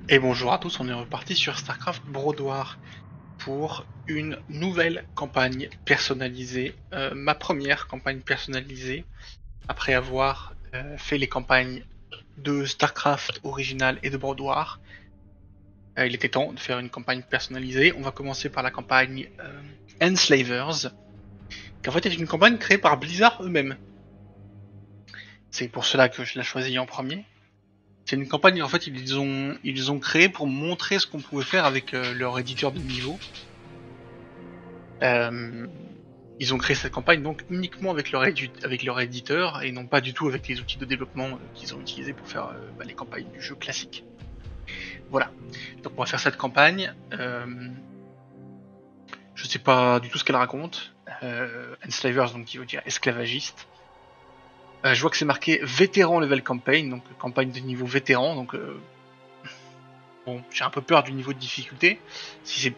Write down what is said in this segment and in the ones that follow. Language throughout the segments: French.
Et bonjour à tous, on est reparti sur StarCraft Broadoir pour une nouvelle campagne personnalisée, ma première campagne personnalisée après avoir fait les campagnes de StarCraft original et de Broadoir. Il était temps de faire une campagne personnalisée. On va commencer par la campagne Enslavers, qui en fait est une campagne créée par Blizzard eux-mêmes. C'est pour cela que je l'ai choisie en premier. C'est une campagne en fait ils ont créé pour montrer ce qu'on pouvait faire avec leur éditeur de niveau. Ils ont créé cette campagne donc uniquement avec leur éditeur et non pas du tout avec les outils de développement qu'ils ont utilisés pour faire les campagnes du jeu classique. Voilà. Donc on va faire cette campagne. Je sais pas du tout ce qu'elle raconte. Enslavers, donc qui veut dire esclavagiste. Je vois que c'est marqué vétéran level campaign, donc campagne de niveau vétéran, donc bon, j'ai un peu peur du niveau de difficulté. Si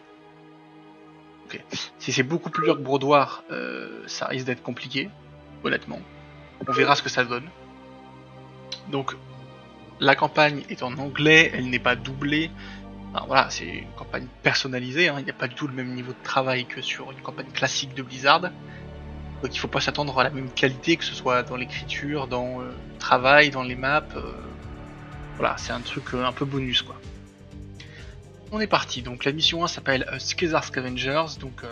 c'est beaucoup plus dur que Broadoir, ça risque d'être compliqué, honnêtement. On verra ce que ça donne. Donc, la campagne est en anglais, elle n'est pas doublée. Enfin, voilà, c'est une campagne personnalisée, hein. Il n'y a pas du tout le même niveau de travail que sur une campagne classique de Blizzard. Donc il faut pas s'attendre à la même qualité, que ce soit dans l'écriture, dans le travail, dans les maps. Voilà, c'est un truc un peu bonus quoi. On est parti, donc la mission 1 s'appelle Skazar Scavengers, donc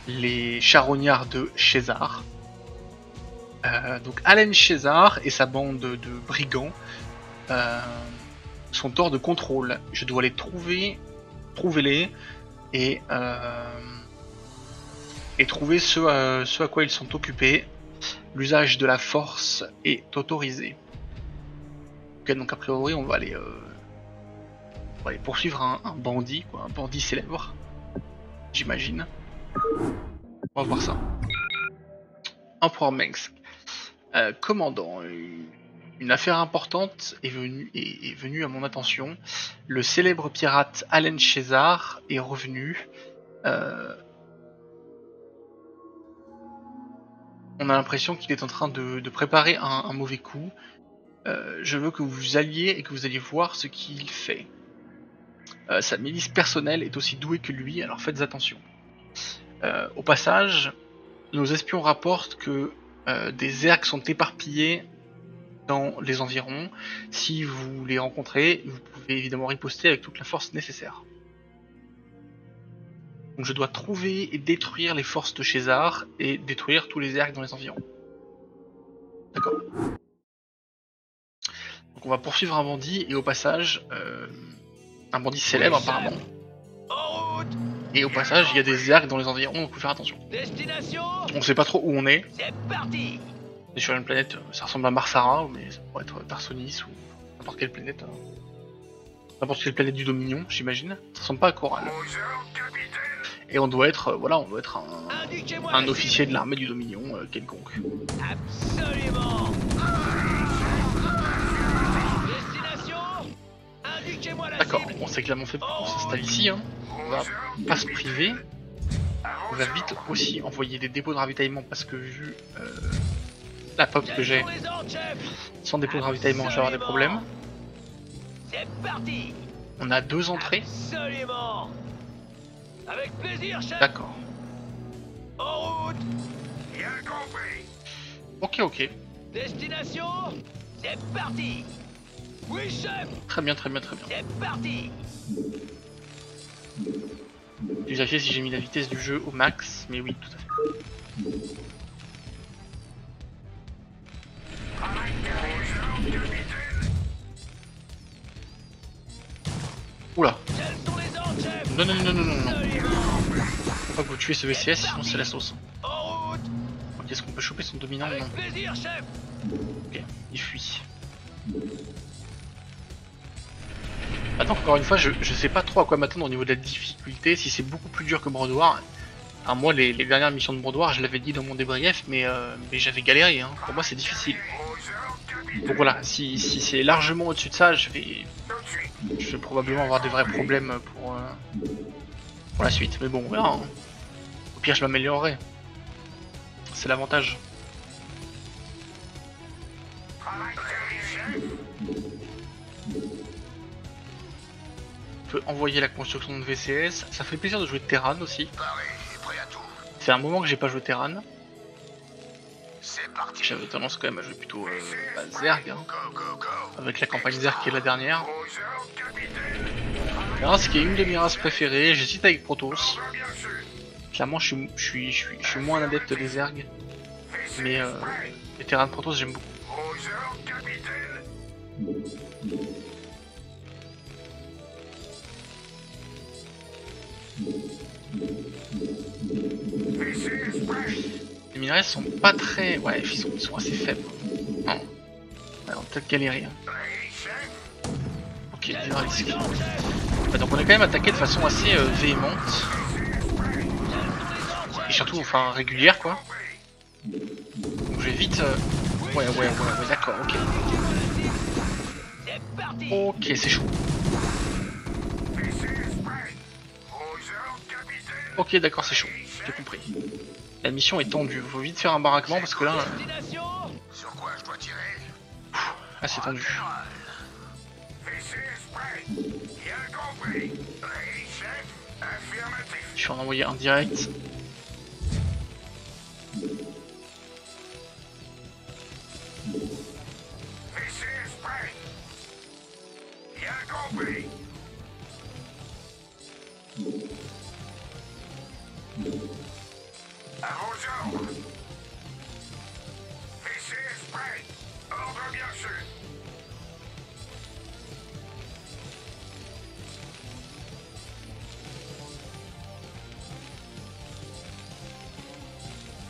les charognards de Shezar. Donc Allen Shezar et sa bande de brigands sont hors de contrôle. Je dois les trouver, trouvez-les, et trouver ce à quoi ils sont occupés. L'usage de la force est autorisé. Ok, donc a priori on va aller poursuivre un bandit, quoi, un bandit célèbre, j'imagine. On va voir ça. Empereur Mengsk. Commandant, une affaire importante est venue à mon attention. Le célèbre pirate Allen Shezar est revenu. On a l'impression qu'il est en train de préparer un mauvais coup. Je veux que vous alliez et que vous alliez voir ce qu'il fait. Sa milice personnelle est aussi douée que lui, alors faites attention. Au passage, nos espions rapportent que des ergs sont éparpillés dans les environs. Si vous les rencontrez, vous pouvez évidemment riposter avec toute la force nécessaire. Donc je dois trouver et détruire les forces de Shezar et détruire tous les ergs dans les environs. D'accord. Donc on va poursuivre un bandit et au passage, un bandit célèbre apparemment. Et au passage, il y a des ergs dans les environs, donc faut faire attention. On sait pas trop où on est. On est sur une planète, ça ressemble à Marsara, mais ça pourrait être Tarsonis ou n'importe quelle planète. N'importe quelle planète du Dominion, j'imagine. Ça ressemble pas à Coral. Et on doit être, voilà, on doit être un officier de l'armée du Dominion quelconque. Absolument. D'accord, on sait clairement fait pour qu'on s'installe ici. Hein. On va pas se priver. On va vite aussi envoyer des dépôts de ravitaillement parce que vu la pop que j'ai, sans dépôt de ravitaillement, je vais avoir des problèmes. On a 2 entrées. Absolument. Avec plaisir, chef. D'accord. En route. Bien compris. Ok. Destination. C'est parti. Oui, chef. Très bien. C'est parti. Je vais vérifier si j'ai mis la vitesse du jeu au max, mais oui, tout à fait. Oula. Quels sont les ordres, chef? Non. Absolument. Faut pas que vous tuez ce VCS, sinon c'est la sauce. En route. Ok, est-ce qu'on peut choper son dominant? Avec Non. plaisir, chef. Ok, il fuit. Attends, encore une fois, je sais pas trop à quoi m'attendre au niveau de la difficulté, si c'est beaucoup plus dur que Broadoir. Alors moi, les dernières missions de Broadoir, je l'avais dit dans mon débrief, mais j'avais galéré, hein. Pour moi c'est difficile. Donc voilà, si c'est largement au-dessus de ça, je vais probablement avoir des vrais problèmes pour la suite. Mais bon, on verra, hein. Au pire, je m'améliorerai. C'est l'avantage. peut envoyer la construction de VCS. Ça fait plaisir de jouer Terran aussi. Paré et prêt à tout. C'est un moment que j'ai pas joué Terran. C'est parti. J'avais tendance quand même à jouer plutôt Zerg, hein, Go, go, go. avec la campagne Zerg qui est la dernière. Aux ordres, capitaine. Alors, ce qui est une de mes races préférées, j'hésite avec Protoss. Ordre bien sûr. Clairement, je suis moins un adepte des Zerg, mais les Terran Protoss j'aime beaucoup. Aux ordres, capitaine. VCS prêt. Les minerais sont pas très... Ouais, ils sont assez faibles. Non. Ouais, on va peut-être galérer. Hein. Prêt, chef. Ok, Quels zéro sont risque. les ordres, chef? Ouais, donc on est quand même attaqué de façon assez véhémente. VCS prêt. Quels sont les ordres, chef? Et surtout, enfin, régulière quoi. Compris. Donc je vais vite... Ouais, d'accord, ok. C'est parti. Ok, c'est chaud. VCS prêt. Aux ordres, capitaine. Ok, d'accord, c'est chaud. J'ai compris. La mission est tendue. Faut vite faire un baraquement parce que là... Destination. Sur quoi je dois tirer? Ah, c'est tendu. VCS prêt. Bien compris. Prêt, chef. Affirmatif. Je vais en envoyer un direct. VCS prêt. Bien compris. À vos ordres. VCS prêt. Ordre bien sûr.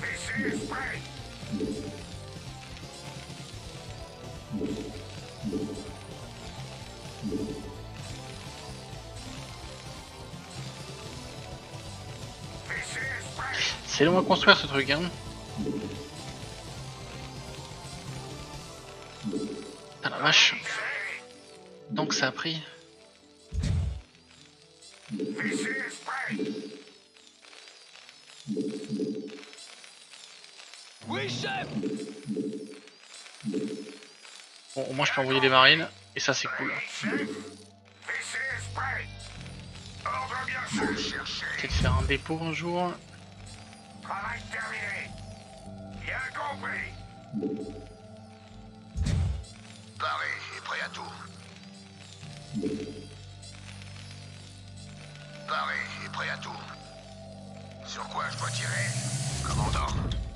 VCS prêt. VCS prêt. C'est long à construire ce truc, hein. Ah la vache. Donc ça a pris. VCS prêt. Oui, chef. Bon, au moins je peux envoyer des marines. Et ça c'est cool. Chef. VCS prêt. Ordre bien sûr. Cherchez. Peut-être faire un dépôt un jour. Travail terminé. Bien compris. Paré et prêt à tout. Paré et prêt à tout. Sur quoi je dois tirer? Commandant.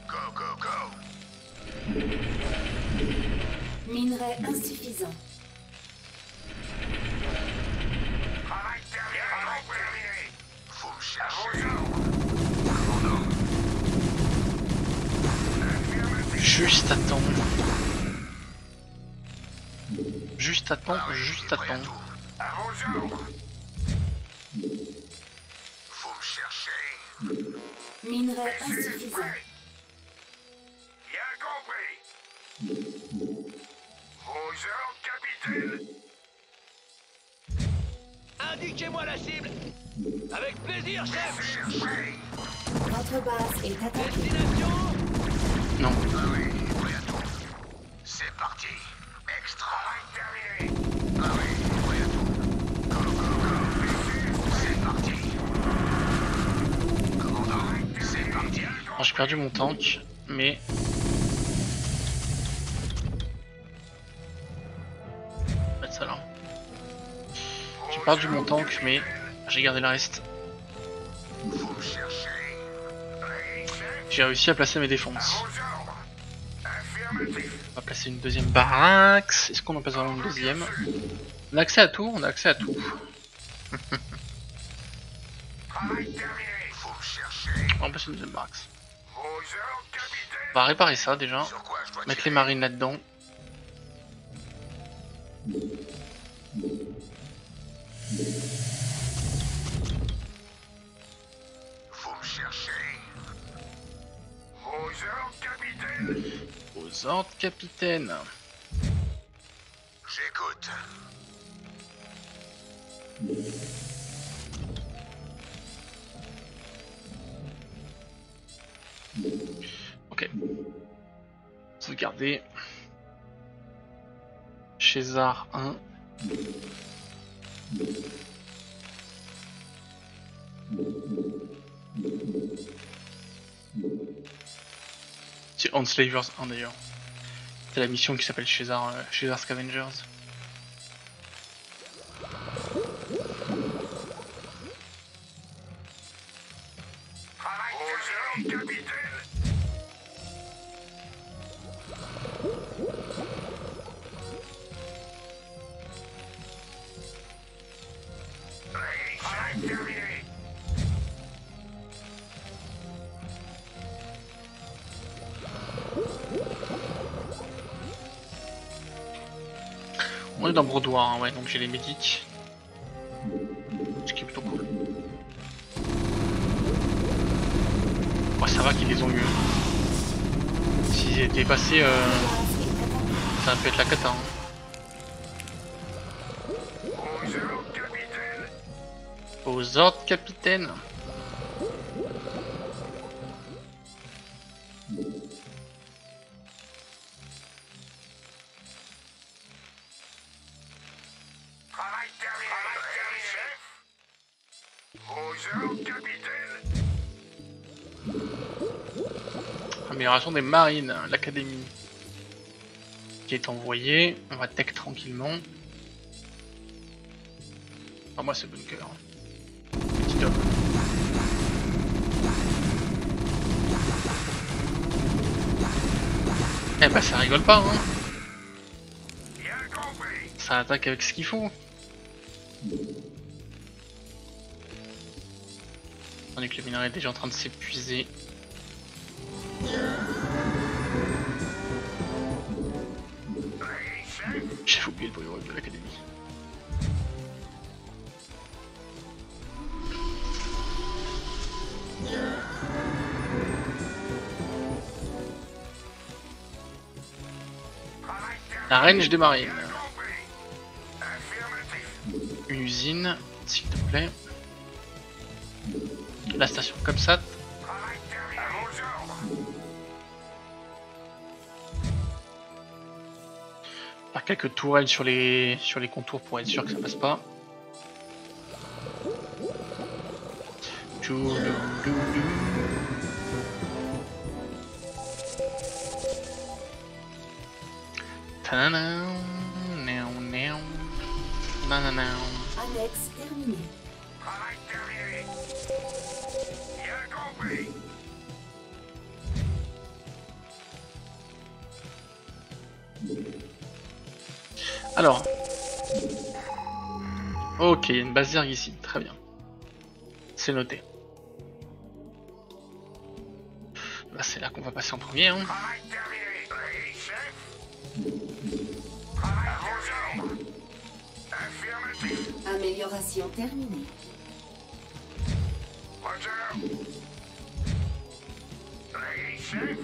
Go, go, go. Minerai insuffisant. Travail terminé. Travail terminé. Faut me chercher. Commandant. Affirmatif. Juste à temps. Juste à temps, juste à Prêt à temps. tout. À vos ordres. Faut me chercher. Minerai VCS insuffisant. prêt. Bien compris. Vos ordres, capitaine. Indiquez-moi la cible. Avec plaisir, chef. Cherchez. Votre base est attaquée. Destination. Non. Paré et prêt à tout. C'est parti. Extra. Travail terminé. Paré et prêt à tout. Go, go, go. C'est parti. Commandant, c'est parti. Alors, j'ai perdu mon tank, mais... On va mettre ça là. J'ai perdu mon tank, mais j'ai gardé le reste. Faut me chercher. Prêt, chef. J'ai réussi à placer mes À défenses. vos ordres. Affirmatif. On va placer une deuxième baraque. Est-ce qu'on en place vraiment une deuxième? On a accès à tout, on a accès à tout. Travail terminé. Faut me chercher. On va placer une deuxième baraque. Vos ordres, capitaine. On va réparer ça déjà. Sur quoi je dois Mettre les tirer? marines là-dedans. Faut me chercher. Vos ordres, capitaine. Aux ordres, capitaine. J'écoute. Ok. Sauvegarder. César 1. C'est Enslavers 1 d'ailleurs. C'est la mission qui s'appelle César Scavengers. Travail terminé, capitaine. Travail terminé. On est dans Brodoir, hein, ouais, donc j'ai les médics. Ce qui est plutôt cool. Oh, ça va qu'ils les ont eu. S'ils étaient passés, ça peut être la cata. Hein. Aux ordres, capitaine. Travail terminé, chef. Aux ordres, capitaine. Amélioration des marines, l'académie. Qui est envoyée. On va tech tranquillement. Enfin, moi c'est bunker. Petit homme. Eh bah ça rigole pas hein. Bien compris. Ça attaque avec ce qu'il faut. Tandis que le minerai est déjà en train de s'épuiser. J'ai oublié le bruit de l'académie. La range des marines. Une usine, s'il te plaît. La station COPSAT. Faire quelques tourelles sur les contours pour être sûr que ça passe pas. Annexe terminée. Travail terminé. Bien compris. Alors. Ok, il y a une base zerg ici, très bien. C'est noté. Là, c'est là qu'on va passer en premier. Hein. Travail terminé. Oui, chef. Travail terminé. Affirmatif. Amélioration terminée. Roger. Oui, chef.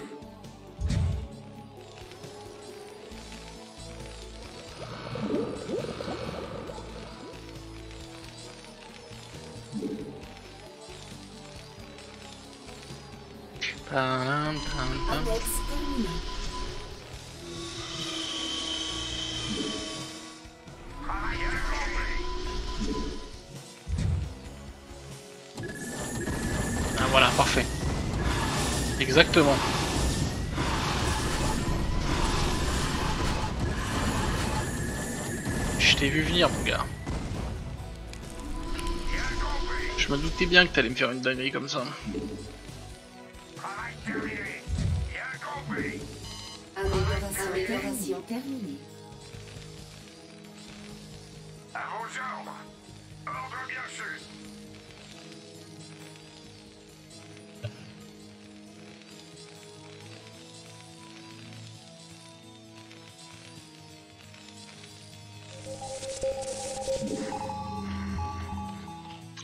Annexe terminée. Travail terminé. Ah, voilà, parfait. Exactement. Je t'ai vu venir, mon gars. Je me doutais bien que t'allais me faire une dinguerie comme ça. Travail terminé. Bien compris. Amélioration terminée. À vos ordres. Ordre bien sûr.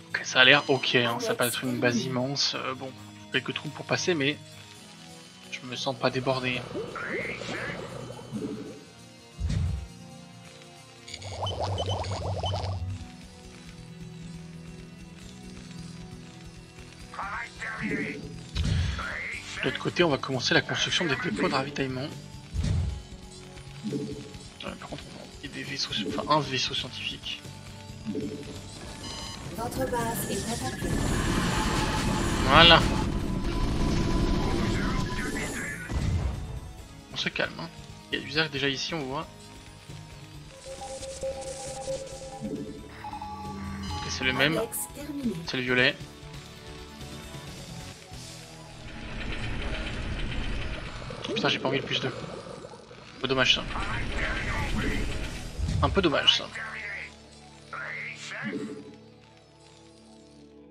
Ok, ça a l'air ok, hein. Ça peut être une base immense. Bon, quelques trous pour passer, mais je me sens pas débordé. Travail terminé. De l'autre côté, on va commencer la construction des dépôts de ravitaillement. Par contre, on va envoyer des vaisseaux, enfin un vaisseau scientifique. Votre base est attaquée. Voilà. On se calme. Hein. Il y a du zerg déjà ici, on voit. Et c'est le même. Annexe terminée. C'est le violet. Putain, j'ai pas envie de plus 2. Un peu dommage ça. Un peu dommage ça.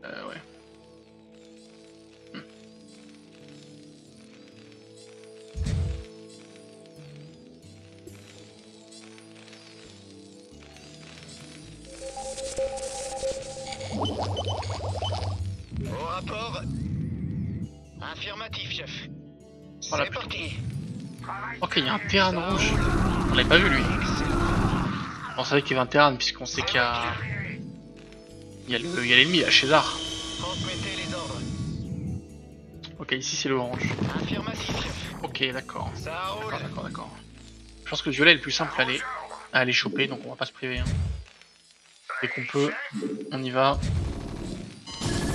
Ouais. Au rapport. Affirmatif, chef. Voilà, C'est parti. Ok, il y a un terrain rouge. On l'avait pas vu lui. On savait qu'il y avait un terrain puisqu'on sait qu'il y a... Il y a l'ennemi là, chez Zar. Transmettez les ordres. Ok, ici c'est l'orange. Affirmatif, chef. Ok, d'accord. Ça roule. D'accord. Je pense que le violet est le plus simple à aller choper, donc on va pas se priver. Hein. Dès qu'on peut, on y va.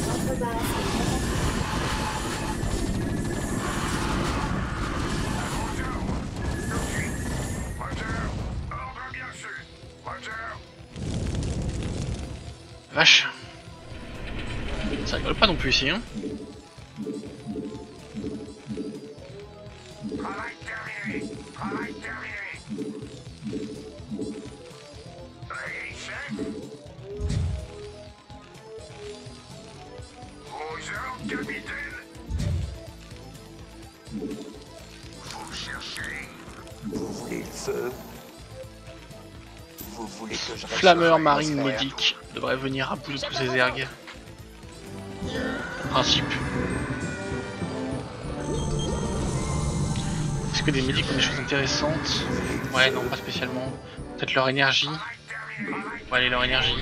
Votre base Vache. Ça rigole pas non plus ici, hein. Travail terminé. Travail terminé. Oui, chef. Vos ordres, capitaine. Vous cherchez. Vous voulez le feu? Vous voulez que je reste Flammeur dans marine l'atmosphère? médic devrait venir à bout de tous ces ergs. En principe. Est-ce que des médics ont des choses intéressantes? Ouais, non, pas spécialement. Peut-être leur énergie. Ouais, allez, leur énergie.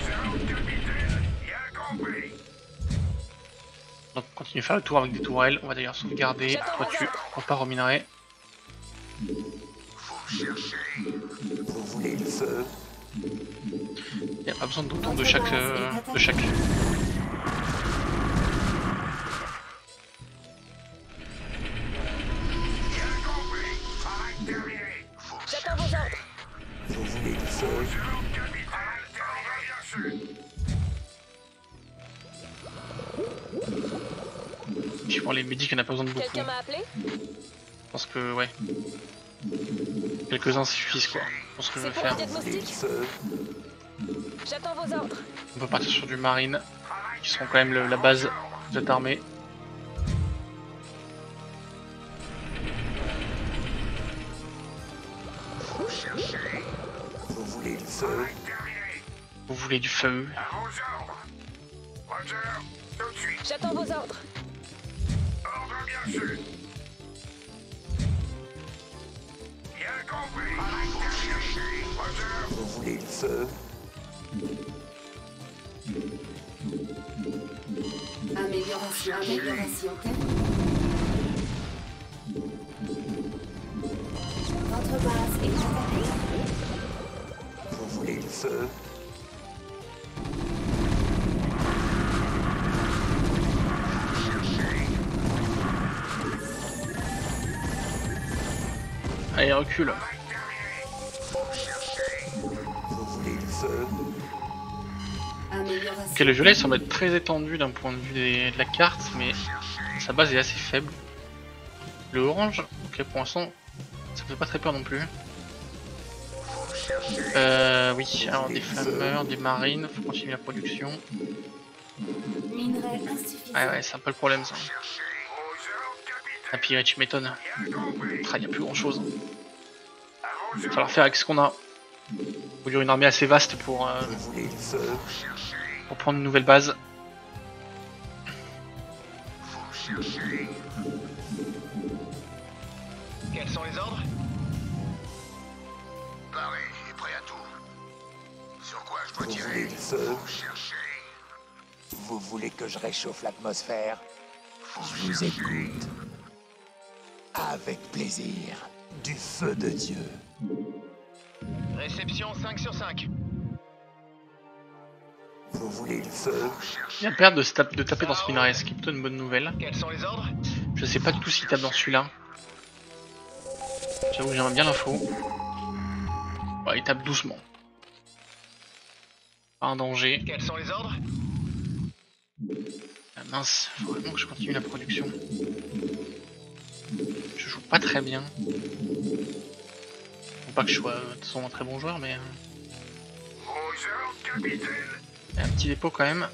Donc on continue à faire le tour avec des tourelles. On va d'ailleurs sauvegarder. Toi tu repars au minerai. Vous voulez le feu? Il n'y a pas besoin d'autant de chaque. J'attends vos ordres. Vous voulez le feu? Je prends les médics, il n'y en a pas besoin de beaucoup. Quelqu'un m'a appelé? Je pense que, ouais. Quelques-uns suffisent quoi, pour ce que je veux C'est pour faire. le Vous voulez le diagnostic? feu? J'attends vos ordres. On peut partir sur du marine, qui seront quand même la base de cette armée. Vous voulez le feu? Vous voulez du feu? J'attends vos ordres. Vous voulez le feu? amélioration terminée. Votre base est attaquée. Vous voulez le feu? Allez, recule. Vous voulez le feu? Amélioration. Ok, le violet semble être très étendu d'un point de vue de la carte, mais sa base est assez faible. Le orange, ok, pour l'instant, ça fait pas très peur non plus. Oui, alors des flammeurs, des marines, faut continuer la production. Minerai insuffisant. Ouais, c'est un peu le problème ça. Ah, puis tu m'étonnes. Il n'y a plus grand chose. Il va falloir faire avec ce qu'on a. Il faut dire une armée assez vaste pour Vous voulez le feu? prendre une nouvelle base. Quels sont les ordres? Paris est prêt à tout. Sur quoi je dois Vous tirer? voulez le feu? Cherchez. Vous voulez que je réchauffe l'atmosphère? Je vous écoute. Avec plaisir. Du feu de Dieu. Réception 5 sur 5. Vous voulez le feu? Il y a perte de taper dans ce minerai, ce qui est plutôt une bonne nouvelle. Quels sont les ordres? Je sais pas du tout s'il tape dans celui-là. J'avoue que j'aimerais bien l'info. Ouais, il tape doucement. Pas un danger. Quels sont les ordres? Ah, mince, faut vraiment que je continue la production. Je joue pas très bien. Faut pas que je sois de toute façon un très bon joueur, mais Bonjour, capitaine. il y a un petit dépôt quand même.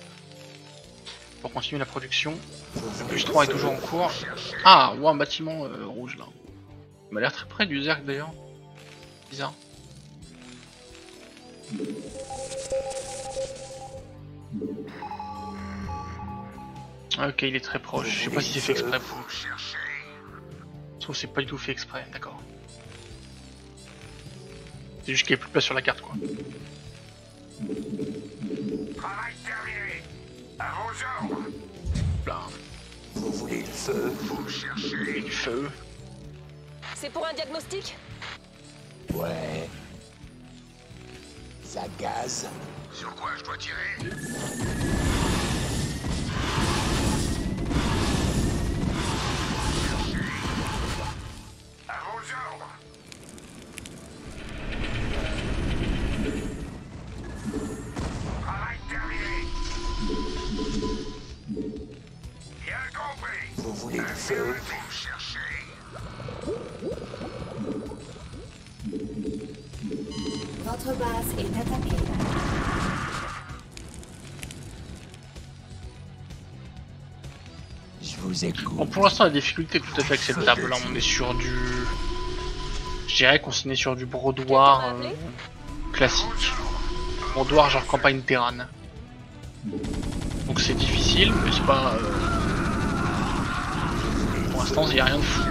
Pour continuer la production. Le plus 3 est toujours en cours. Ah, ouais, un bâtiment rouge là. Il m'a l'air très près du Zerg d'ailleurs. Bizarre. Ok, il est très proche. Je sais pas si c'est fait exprès. Je trouve que c'est pas du tout fait exprès, d'accord. C'est juste qu'il n'y a plus de place sur la carte quoi. Travail terminé. À vos ordres. Là, Vous voulez le feu? Vous cherchez. du feu. C'est pour un diagnostic? Ouais. Ça gaz. Sur quoi je dois tirer? À vos ordres. Travail terminé. Bien compris. Vous voulez le feu? Vous cherchez. Votre base est attaquée. Je vous écoute. Bon, pour l'instant, la difficulté est tout à fait acceptable. Là, on est sur du. Je dirais qu'on s'est mis sur du brodoir classique. Brodoir genre campagne Terran. Donc c'est difficile, mais c'est pas. Pour l'instant, il n'y a rien de fou.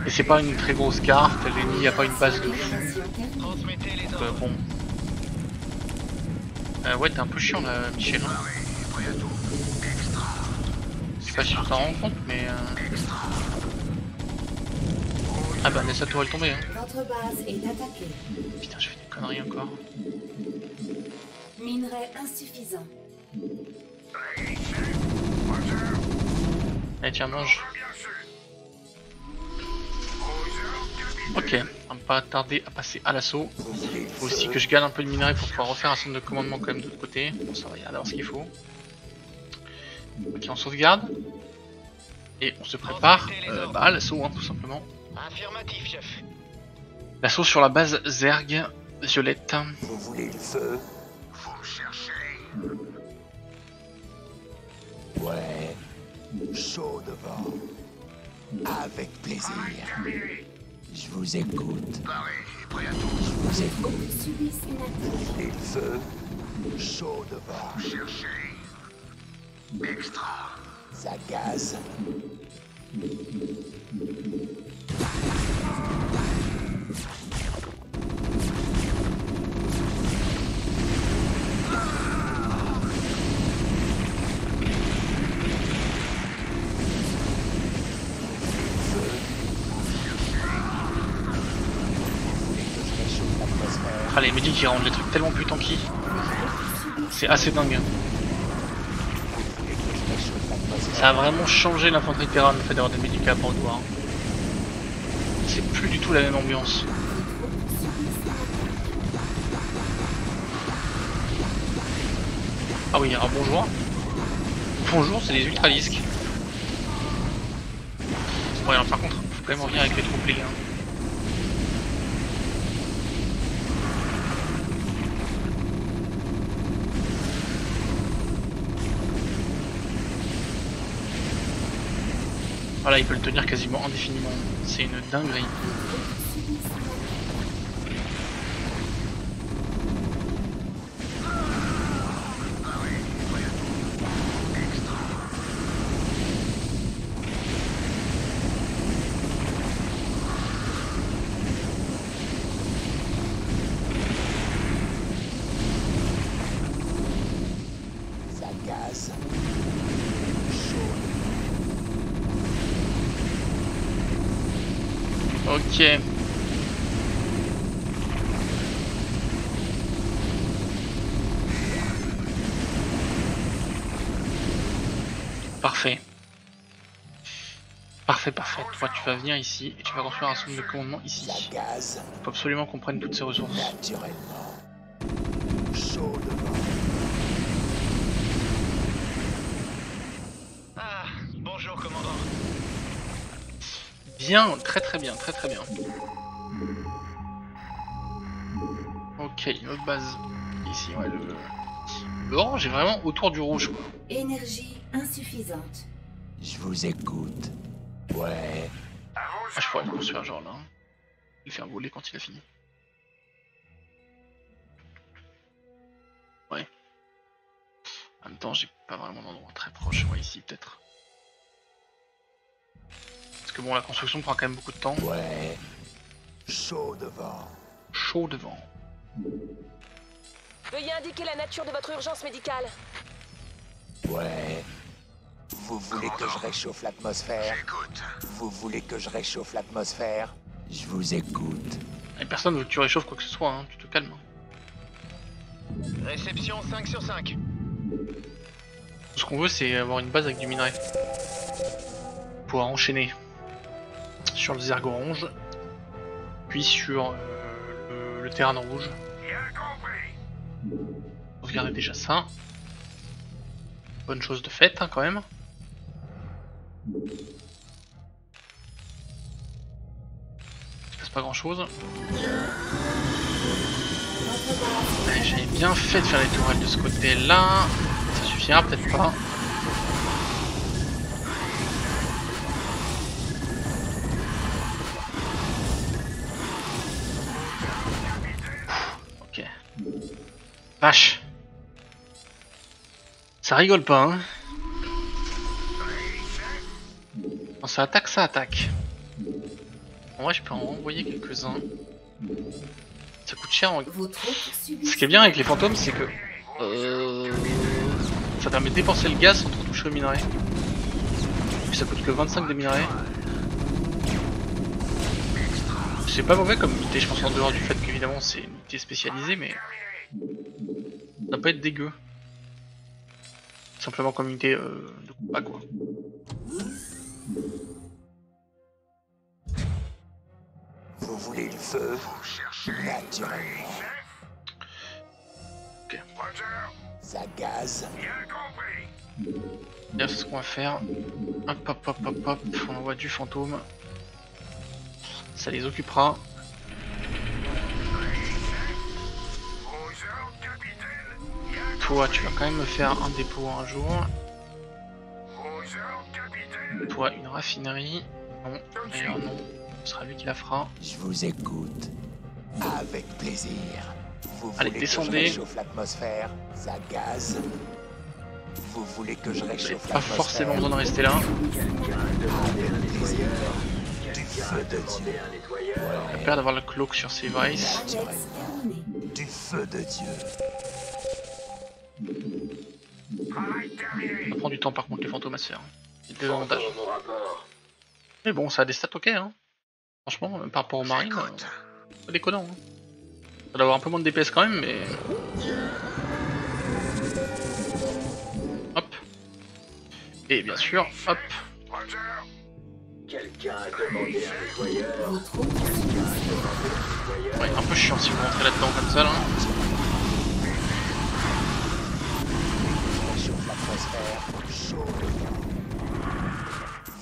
Et c'est pas une très grosse carte, il n'y a pas une base de fou. Amélioration terminée. Transmettez les Donc, ordres. bon. Ouais, t'es un peu chiant là, Michel. Hein. Je sais pas si tu t'en rends compte, mais. Ah bah, laisse la tourelle tomber. Hein. Votre base est attaquée. Putain, je fais des conneries encore. Minerai insuffisant. Allez, tiens, mange. Bien sûr. Ok, on va pas tarder à passer à l'assaut. Vous voulez le Faut aussi feu? que je gagne un peu de minerai pour pouvoir refaire un centre de commandement quand même de l'autre côté. Bon, ça va, il y a d'avoir ce qu'il faut. Ok, on sauvegarde. Et on se prépare à l'assaut, hein, tout simplement. Affirmatif, chef. L'assaut sur la base Zerg Violette. Vous voulez le feu? Vous cherchez. Ouais. Chaud devant. Avec plaisir. Terminé. Je vous écoute. Paré et prêt à tout. Je vous écoute. Ils subissent une attaque. Vous voulez le feu? Chaud devant. Cherchez. Extra. Ça gaz. Ah, les médics qui rendent les trucs tellement plus tanky. C'est assez dingue. Ça a vraiment changé l'infanterie Terran le fait d'avoir des médicats à Brodoir. C'est plus du tout la même ambiance. Ah oui, alors bonjour. Bonjour, c'est les ultralisques. Ouais, alors par contre, faut quand même revenir avec les troupes, les gars. Voilà, il peut le tenir quasiment indéfiniment. C'est une dinguerie. Ça gaz. Ok. Parfait. Parfait, parfait. Toi, tu vas venir ici et tu vas construire un centre de commandement ici. Ça gaz, Il faut absolument qu'on prenne toutes ces ressources. naturellement. Chaud devant. Ah, bonjour, commandant. Bien, très très bien, très très bien. Ok, une autre base ici, ouais, le orange est vraiment autour du rouge, quoi. Énergie insuffisante. Je vous écoute. Ouais. Ah, je pourrais le construire genre là. Le faire voler quand il a fini. Ouais. En même temps, j'ai pas vraiment d'endroit très proche. Ouais, ici peut-être. Parce que bon, la construction prend quand même beaucoup de temps. Ouais. Chaud devant. Chaud devant. Veuillez indiquer la nature de votre urgence médicale. Ouais. Vous voulez que je réchauffe l'atmosphère? J'écoute. Vous voulez que je réchauffe l'atmosphère? Je vous écoute. Et personne veut que tu réchauffes quoi que ce soit, hein. Tu te calmes. Réception 5 sur 5. Tout ce qu'on veut, c'est avoir une base avec du minerai. Pouvoir enchaîner sur le zergo orange, puis sur le terrain rouge. Bien compris. Sauvegarder déjà ça. Bonne chose de faite, hein, quand même. Il se passe pas grand chose. J'avais bien fait de faire les tourelles de ce côté-là. Ça suffira peut-être pas. Ok. Vache. Ça rigole pas, hein. Quand ça attaque, ça attaque. En vrai, je peux en envoyer quelques-uns. Ça coûte cher en... Vos troupes subissent. Ce qui est bien avec les fantômes, c'est que ça permet de dépenser le gaz sans trop toucher le minerai. Puis ça coûte que 25 de minerai. C'est pas mauvais comme unité, je pense, en dehors du fait qu'évidemment c'est une unité spécialisée, mais ça va pas être dégueu. Simplement comme unité de combat, quoi. Vous voulez le feu? Naturellement. Ok. Ça gaz. Bien compris. Là, c'est ce qu'on va faire. Hop, hop, hop, hop, hop. On envoie du fantôme. Ça les occupera. Aux ordres, capitaine. Bien Toi, tu vas quand même me faire un dépôt un jour. aux ordres, capitaine. Toi, une raffinerie. Non, d'ailleurs non. Ce sera lui qui la fera. Je vous écoute. Avec plaisir. Vous Allez, voulez descendez. que je réchauffe l'atmosphère? Ça gaz. Vous voulez que je Vous n'avez réchauffe pas l'atmosphère? forcément besoin de rester là. Avec plaisir. Du feu de Dieu. J'ai peur d'avoir le cloak sur ces vices. Apex terminé. Du feu de Dieu. Travail terminé. Ça prend du temps par contre les fantômes à se faire. C'est des avantages. Mais bon, ça a des stats ok, hein. Franchement, par rapport aux marines, pas déconnant. Hein. Ça doit avoir un peu moins de DPS quand même, mais... Hop. Et bien sûr, hop. Roger. Vos troupes subissent. Ouais, un peu chiant si vous rentrez là-dedans comme ça, là. Réchauffe l'atmosphère. Chaud.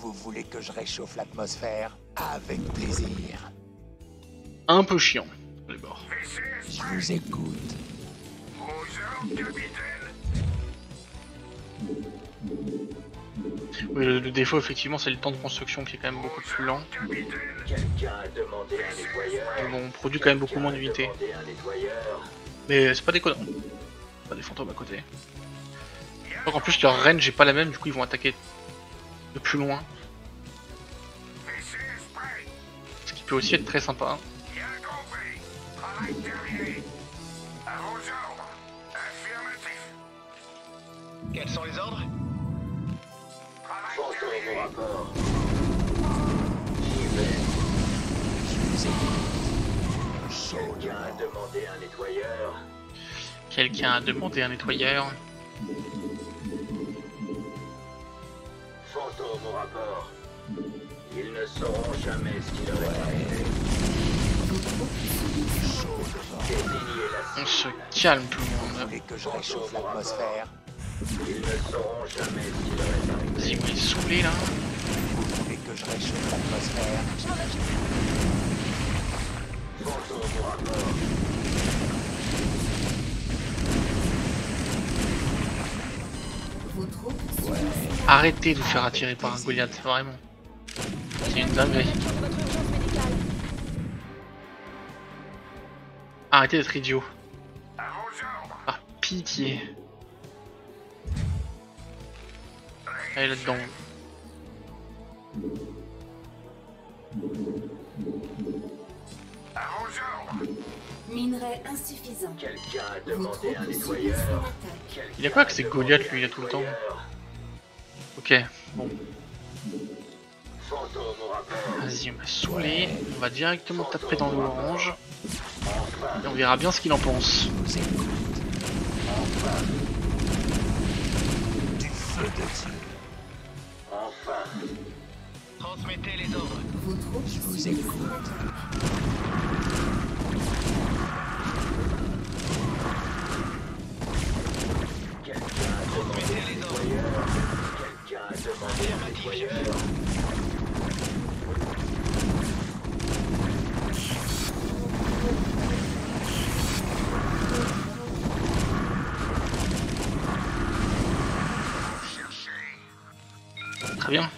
Vous voulez que je réchauffe l'atmosphère? Avec plaisir. Un peu chiant, les bords. Je vous écoute. Aux ordres, capitaine. Oui, le défaut, effectivement, c'est le temps de construction qui est quand même beaucoup plus lent. Mais bon, on produit quand même beaucoup moins d'unités. Mais c'est pas déconnant. Pas des fantômes à côté. Donc en plus, leur range est pas la même, du coup, ils vont attaquer de plus loin. Ce qui peut aussi être très sympa. Bien compris. Travail terminé. À vos ordres. Affirmatif. Quels sont les ordres? Travail terminé. Je vous écoute. Chaud. Quelqu'un a demandé un nettoyeur. Ils ne sauront jamais ce qui leur est arrivé. Désignez la On se calme tout le Vous monde. voulez que je réchauffe l'atmosphère? Ils ne sauront jamais ce qui leur est arrivé. Vas-y, vous les saoulez là. Vous voulez que je réchauffe l'atmosphère? Je m'en occupe. Fantôme au rapport. Vos troupes subissent Arrêtez de vous faire attirer par un Goliath, vraiment. C'est une dinguerie. La nature de votre urgence médicale. Arrêtez d'être idiot. À vos ordres. Par pitié. Allez là-dedans. À vos ordres. minerais insuffisants. Quelqu'un a Vos demandé troupes un subissent nettoyeur. une attaque. Il y a quoi que c'est Goliath lui, il a tout le temps. Ok, bon. Fantôme au rapport. Vas-y, on va saouler. On va directement taper dans l'orange. Et on verra bien ce qu'il en pense. Vous écoute. Du feu de Dieu. Enfin. Transmettez les ordres. Vos troupes Je vous subissent une écoute. attaque. Quelqu'un a demandé Transmettez un les ordres. nettoyeur. Quelqu'un a demandé un nettoyeur. Très bien.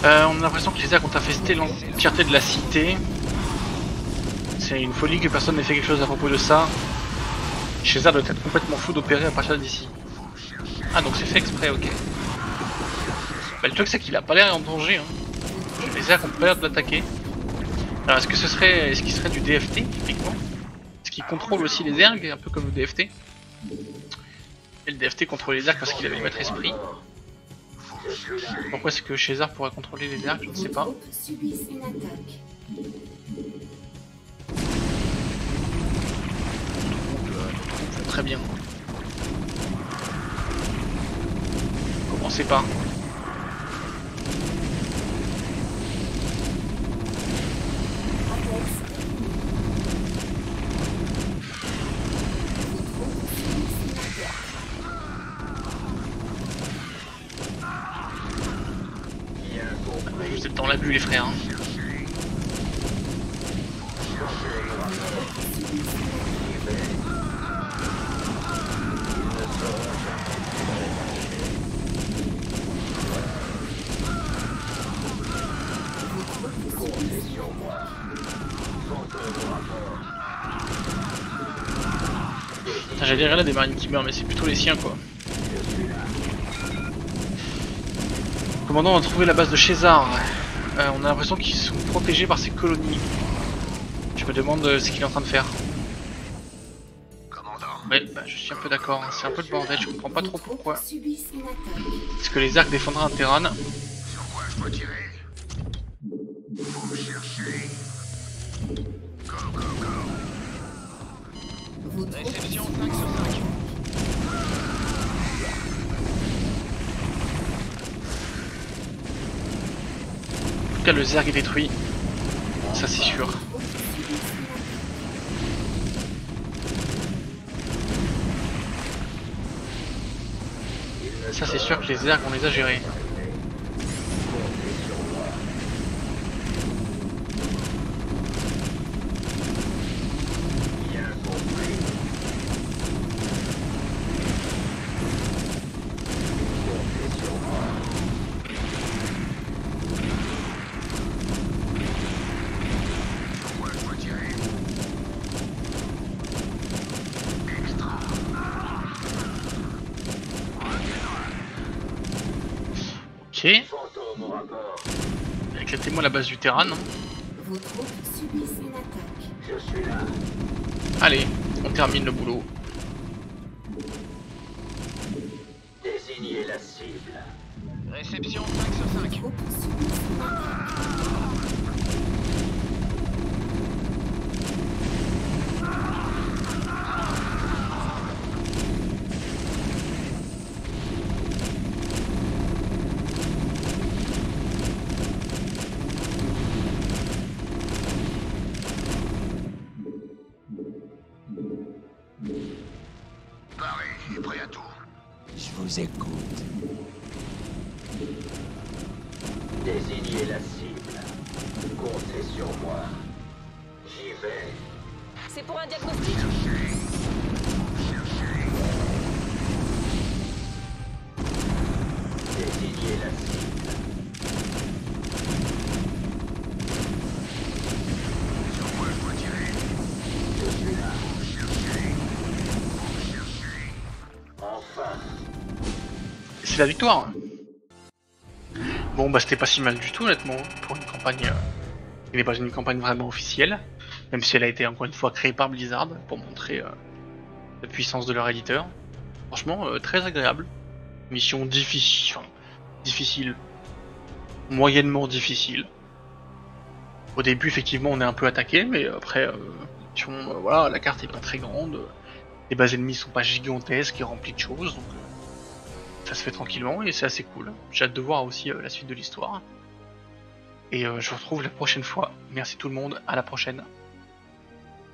On a l'impression que les arcs ont infesté l'entièreté de la cité. C'est une folie que personne n'ait fait quelque chose à propos de ça. César doit être complètement fou d'opérer à partir d'ici. Ah donc c'est fait exprès, ok. Bah, le truc c'est qu'il a pas l'air en danger. Hein. Les arcs ont pas l'air de l'attaquer. Alors est-ce qu'il serait du DFT typiquement? Est-ce qu'il contrôle aussi les ergs, un peu comme le DFT? Et le DFT contrôle les arcs parce qu'il avait le maître esprit. Pourquoi est-ce que César pourrait contrôler les arcs? Je ne sais Vos pas. troupes subissent une attaque. Très bien. Commencez pas. Apex éliminé. Vos troupes subissent une attaque. Vous êtes dans l'abus les frères. Hein. Putain, j'allais dire là des marines qui meurent, mais c'est plutôt les siens quoi. Commandant, on a trouvé la base de César. On a l'impression qu'ils sont protégés par ces colonies. Je me demande ce qu'il est en train de faire. Commandant. Ouais, bah, je suis un peu d'accord. Hein. C'est un peu le bordel, je comprends pas trop pourquoi. Subissent une attaque. Est-ce que les arcs défendraient un Terran? Sur quoi je peux tirer? Vous me cherchez? Go, go, go. Vos troupes Réception 5 sur 5. En tout cas, le Zerg est détruit. Ça, c'est sûr. subissent une attaque. Ça, c'est sûr que les Zerg, on les a gérés. Sur quoi je peux tirer? Extra. Ok. Fantôme au rapport. Éclatez-moi la base du Terran. Hein. Vos troupes subissent une attaque. Je suis là. Allez, on termine le boulot. Désignez la cible. Réception 5 sur Vos 5. troupes subissent une attaque. prêt à tout. Je vous écoute. Désignez la cible. Comptez sur moi. J'y vais. C'est pour un diagnostic? Désignez la cible. Sur quoi je dois tirer? Je suis là. Enfin. C'est la victoire. Bon bah c'était pas si mal du tout honnêtement pour une campagne qui n'est pas une campagne vraiment officielle, même si elle a été encore une fois créée par Blizzard pour montrer la puissance de leur éditeur. Franchement très agréable. Mission difficile, enfin, difficile, moyennement difficile. Au début effectivement on est un peu attaqué, mais après voilà, la carte est pas très grande, les bases ennemies sont pas gigantesques et remplies de choses, donc ça se fait tranquillement et c'est assez cool. J'ai hâte de voir aussi la suite de l'histoire. Et je vous retrouve la prochaine fois. Merci tout le monde, à la prochaine.